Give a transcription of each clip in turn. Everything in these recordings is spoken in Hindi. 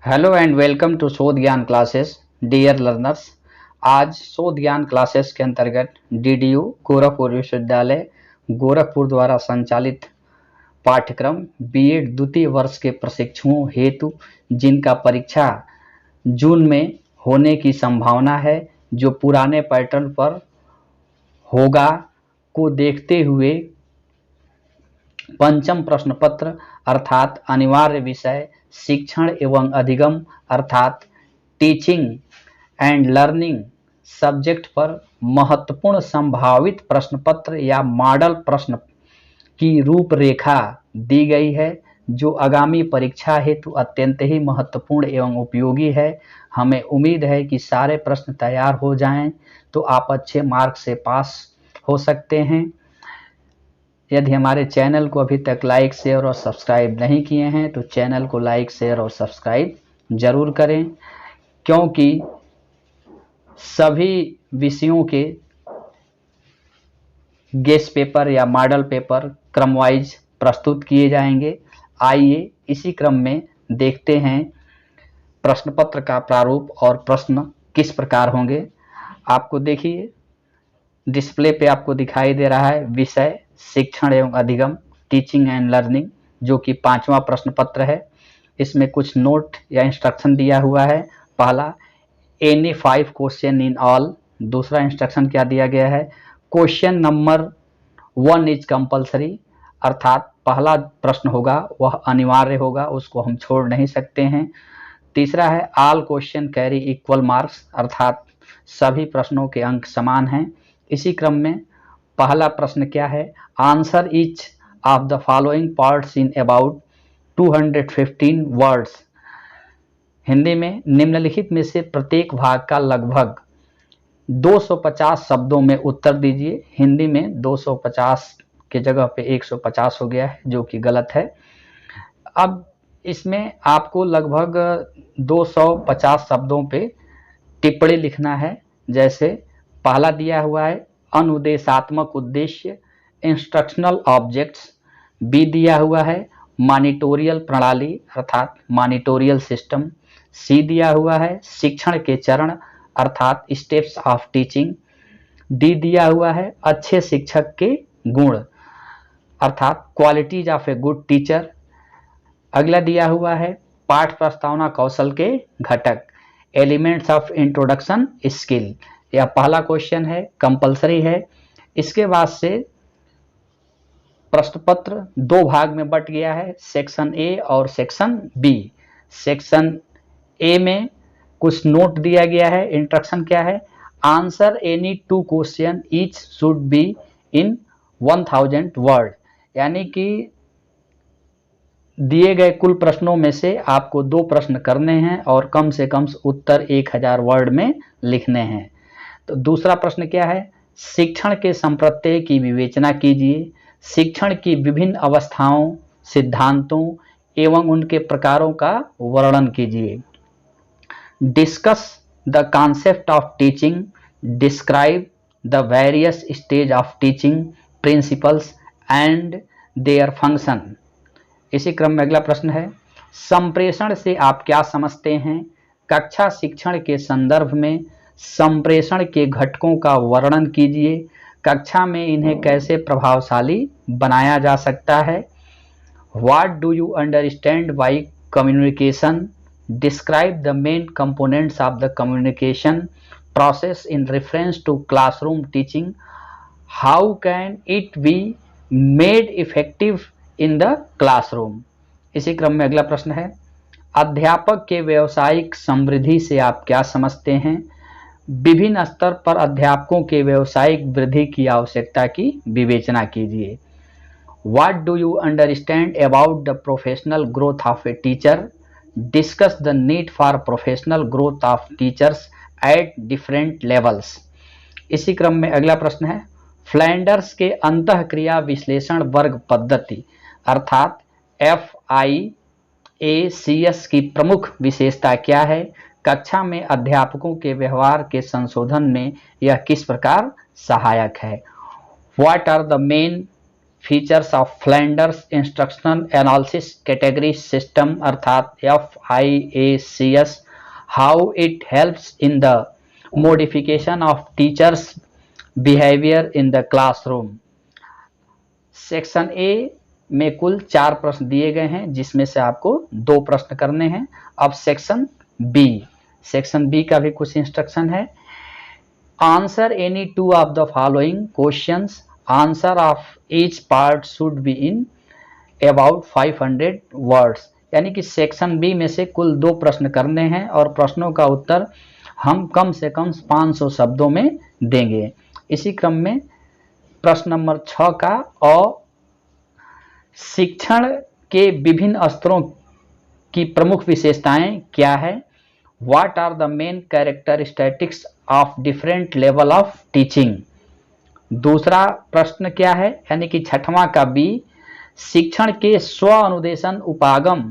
हेलो एंड वेलकम टू शोध ज्ञान क्लासेस डियर लर्नर्स। आज शोध ज्ञान क्लासेस के अंतर्गत डीडीयू गोरखपुर विश्वविद्यालय गोरखपुर द्वारा संचालित पाठ्यक्रम बीएड द्वितीय वर्ष के प्रशिक्षुओं हेतु जिनका परीक्षा जून में होने की संभावना है, जो पुराने पैटर्न पर होगा, को देखते हुए पंचम प्रश्न पत्र अर्थात अनिवार्य विषय शिक्षण एवं अधिगम अर्थात टीचिंग एंड लर्निंग सब्जेक्ट पर महत्वपूर्ण संभावित प्रश्न पत्र या मॉडल प्रश्न की रूपरेखा दी गई है, जो आगामी परीक्षा हेतु अत्यंत ही महत्वपूर्ण एवं उपयोगी है। हमें उम्मीद है कि सारे प्रश्न तैयार हो जाएं तो आप अच्छे मार्क से पास हो सकते हैं। यदि हमारे चैनल को अभी तक लाइक शेयर और सब्सक्राइब नहीं किए हैं तो चैनल को लाइक शेयर और सब्सक्राइब जरूर करें, क्योंकि सभी विषयों के गेस्ट पेपर या मॉडल पेपर क्रमवाइज प्रस्तुत किए जाएंगे। आइए इसी क्रम में देखते हैं प्रश्न पत्र का प्रारूप और प्रश्न किस प्रकार होंगे। आपको देखिए डिस्प्ले पे आपको दिखाई दे रहा है विषय शिक्षण एवं अधिगम टीचिंग एंड लर्निंग, जो कि 5वां प्रश्न पत्र है। इसमें कुछ नोट या इंस्ट्रक्शन दिया हुआ है। पहला, एनी 5 क्वेश्चन इन ऑल। दूसरा इंस्ट्रक्शन क्या दिया गया है, क्वेश्चन नंबर 1 इज कंपलसरी, अर्थात पहला प्रश्न होगा वह अनिवार्य होगा, उसको हम छोड़ नहीं सकते हैं। तीसरा है all question carry equal marks, अर्थात सभी प्रश्नों के अंक समान हैं। इसी क्रम में पहला प्रश्न क्या है, answer each of the following parts in about 215 words. Hindi में निम्नलिखित में से प्रत्येक भाग का लगभग 250 शब्दों में उत्तर दीजिए। हिंदी में 250 के जगह पे 150 हो गया है, जो कि गलत है। अब इसमें आपको लगभग 250 शब्दों पे टिप्पणी लिखना है। जैसे पहला दिया हुआ है अनुदेशात्मक उद्देश्य इंस्ट्रक्शनल ऑब्जेक्ट्स। बी दिया हुआ है मॉनिटोरियल प्रणाली अर्थात मॉनिटोरियल सिस्टम। सी दिया हुआ है शिक्षण के चरण अर्थात स्टेप्स ऑफ टीचिंग। डी दिया हुआ है अच्छे शिक्षक के गुण अर्थात qualities of a good teacher. अगला दिया हुआ है पाठ प्रस्तावना कौशल के घटक एलिमेंट्स ऑफ इंट्रोडक्शन स्किल। यह पहला क्वेश्चन है, कंपलसरी है। इसके बाद से प्रश्न पत्र 2 भाग में बट गया है, सेक्शन ए और सेक्शन बी। सेक्शन ए में कुछ नोट दिया गया है। इंस्ट्रक्शन क्या है, answer any 2 question each should be in 1000 word, यानी कि दिए गए कुल प्रश्नों में से आपको 2 प्रश्न करने हैं और कम से कम उत्तर 1000 वर्ड में लिखने हैं। तो दूसरा प्रश्न क्या है, शिक्षण के संप्रत्यय की विवेचना कीजिए। शिक्षण की विभिन्न अवस्थाओं सिद्धांतों एवं उनके प्रकारों का वर्णन कीजिए। Discuss the concept of teaching, describe the various stage of teaching principles and their function. इसी क्रम में अगला प्रश्न है, संप्रेषण से आप क्या समझते हैं। कक्षा शिक्षण के संदर्भ में संप्रेषण के घटकों का वर्णन कीजिए। कक्षा में इन्हें कैसे प्रभावशाली बनाया जा सकता है। What do you understand by communication. Describe the main components of the communication process in reference to classroom teaching. How can it be made effective in the classroom. इसी क्रम में अगला प्रश्न है, अध्यापक के व्यावसायिक समृद्धि से आप क्या समझते हैं। विभिन्न स्तर पर अध्यापकों के व्यावसायिक वृद्धि की आवश्यकता की विवेचना कीजिए। What do you understand about the professional growth of a teacher. Discuss the need for professional growth of teachers at different levels. इसी क्रम में अगला प्रश्न है, फ्लैंडर्स के अंतःक्रिया विश्लेषण वर्ग पद्धति अर्थात FIACS की प्रमुख विशेषता क्या है। कक्षा में अध्यापकों के व्यवहार के संशोधन में यह किस प्रकार सहायक है। What are the main features of Flanders instructional analysis category system अर्थात FIACS, how it helps in the modification of teachers behaviour in the classroom. Section A में कुल 4 प्रश्न दिए गए हैं जिसमें से आपको 2 प्रश्न करने हैं। अब सेक्शन बी का भी कुछ इंस्ट्रक्शन है। Answer any 2 of the following questions, answer of each part should be in about 500 words. यानी कि सेक्शन बी में से कुल 2 प्रश्न करने हैं और प्रश्नों का उत्तर हम कम से कम 500 शब्दों में देंगे। इसी क्रम में प्रश्न नंबर 6 का शिक्षण के विभिन्न स्तरों की प्रमुख विशेषताएं क्या है? What are the main characteristics of different level of teaching. दूसरा प्रश्न क्या है, यानी कि 6वां का बी, शिक्षण के स्व अनुदेशन उपागम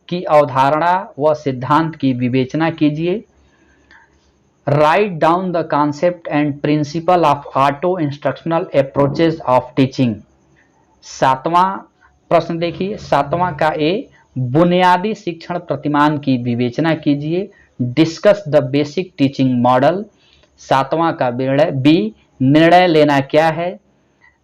की अवधारणा व सिद्धांत की विवेचना कीजिए। Write down the concept and principle of auto instructional approaches of teaching. 7वां प्रश्न देखिए, 7वां का ए, बुनियादी शिक्षण प्रतिमान की विवेचना कीजिए। Discuss the basic teaching model. 7वां का बी, निर्णय लेना क्या है?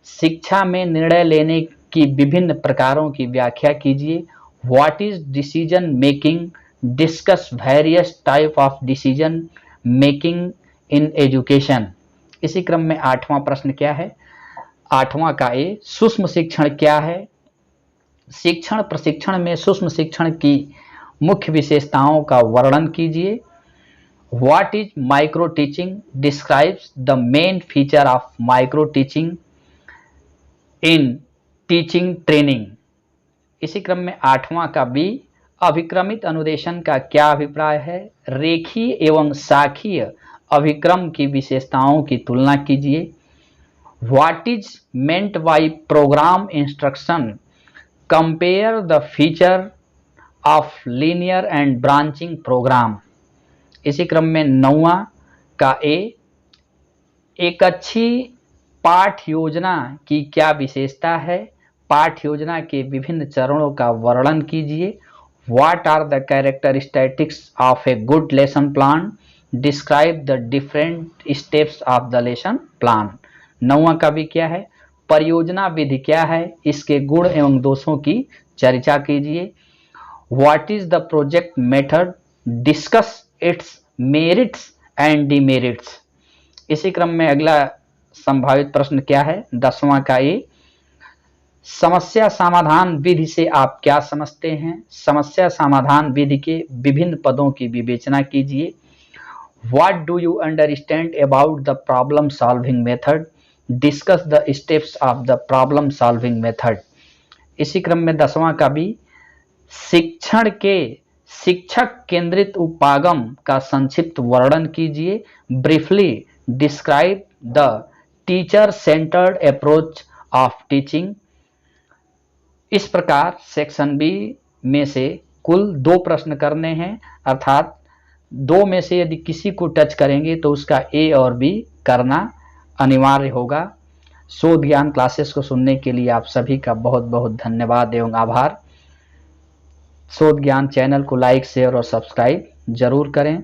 शिक्षा में निर्णय लेने की विभिन्न प्रकारों की व्याख्या कीजिए। What is decision making? Discuss various type of decision making in education. इसी क्रम में 8वां प्रश्न क्या है? 8वां का ए, सूक्ष्म शिक्षण क्या है? शिक्षण प्रशिक्षण में सूक्ष्म शिक्षण की मुख्य विशेषताओं का वर्णन कीजिए। What is micro teaching? Describes the main feature of micro teaching in teaching training. इसी क्रम में 8वां का बी, अभिक्रमित अनुदेशन का क्या अभिप्राय है? रेखीय एवं शाखीय अभिक्रम की विशेषताओं की तुलना कीजिए। What is meant by programme instruction? Compare the feature of linear and branching programme. इसी क्रम में 9वां का ए, एक अच्छी पाठ योजना की क्या विशेषता है? पाठ योजना के विभिन्न चरणों का वर्णन कीजिए। What are the characteristics of a good lesson plan? Describe the different steps of the lesson plan. 9वां का भी क्या है? परियोजना विधि क्या है? इसके गुण एवं दोषों की चर्चा कीजिए। What is the project method? Discuss it's merits and demerits. इसी क्रम में अगला संभावित प्रश्न क्या है? 10वां का ए, समस्या समाधान विधि से आप क्या समझते हैं? समस्या समाधान विधि के विभिन्न पदों की विवेचना कीजिए। What do you understand about the problem solving method? Discuss the steps of the problem solving method. इसी क्रम में 10वां का भी, शिक्षण के शिक्षक केंद्रित उपागम का संक्षिप्त वर्णन कीजिए। Briefly describe the teacher centred approach of teaching. इस प्रकार सेक्शन बी में से कुल 2 प्रश्न करने हैं, अर्थात 2 में से यदि किसी को टच करेंगे तो उसका ए और बी करना अनिवार्य होगा। शोध ज्ञान क्लासेस को सुनने के लिए आप सभी का बहुत बहुत धन्यवाद एवं आभार। शोध ज्ञान चैनल को लाइक, शेयर और सब्सक्राइब जरूर करें।